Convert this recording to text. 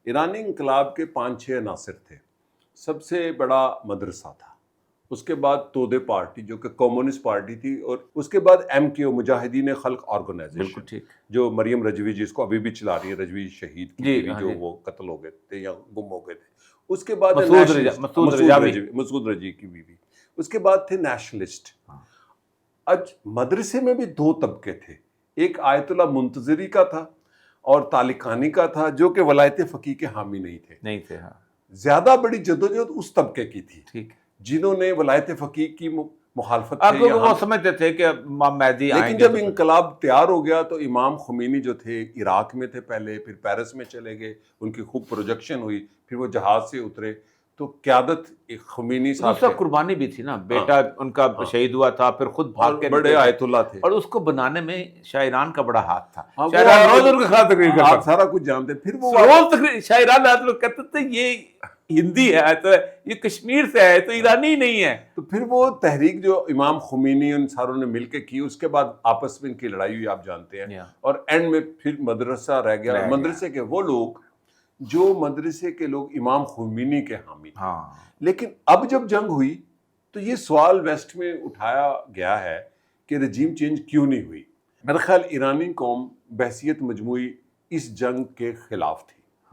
ایرانی انقلاب کے 5-6 عناصر تھے. سب سے بڑا مدرسہ تھا، اس کے بعد تودے پارٹی جو کہ کمیونسٹ پارٹی تھی، اور اس کے بعد MKO مجاہدین خلق آرگنائزیشن جو مریم رجوی جس کو ابھی بھی چلا رہی ہے، رجوی شہید کی جو وہ قتل ہو گئے تھے یا گم ہو گئے تھے. اس کے بعد مسعود رجوی کی بیوی. اس کے بعد تھے نیشنلسٹ. آج مدرسے میں بھی 2 طبقے تھے، ایک آیت اللہ منتظری کا تھا اور طالقانی کا تھا، جو کہ ولایت فقیہ کے حامی نہیں تھے. زیادہ بڑی جدوجہد اس طبقے کی تھی جنہوں نے ولایت فقیہ کی مخالفت کی. وہ سمجھتے تھے کہ امام مہدی آئیں گے. لیکن جب انقلاب تیار ہو گیا تو امام خمینی جو تھے عراق میں تھے پہلے، پھر پیرس میں چلے گئے، ان کی خوب پروجیکشن ہوئی، پھر وہ جہاز سے اترے تو قیادت خمینی صاحب کی قربانی بھی تھی نا، بیٹا ان کا شہید ہوا تھا، پھر خود بھاگ کے بڑے آیت اللہ تھے، اور اس کو بنانے میں شاہ ایران کا بڑا ہاتھ تھا. شاہ ایران روز ان کے خلاف تقریر کرتا، آپ سارا کچھ جانتے. پھر وہ روز تقریر شاہ ایران لوگ کہتے تھے یہ ہندی ہے تو یہ کشمیر سے ہے تو ایرانی ہی نہیں ہے. تو پھر وہ تحریک جو امام خمینی ان ساروں نے مل کے کی، اس کے بعد آپس میں ان کی لڑائی ہوئی، آپ جانتے ہیں. اور اینڈ میں پھر مدرسہ رہ گیا. مدرسے کے وہ لوگ جو مدرسے کے لوگ امام خمینی کے حامی تھے. لیکن اب جب جنگ ہوئی تو یہ سوال ویسٹ میں اٹھایا گیا ہے کہ رجیم چینج کیوں نہیں ہوئی. میرا خیال ایرانی قوم بحیثیت مجموعی اس جنگ کے خلاف تھی.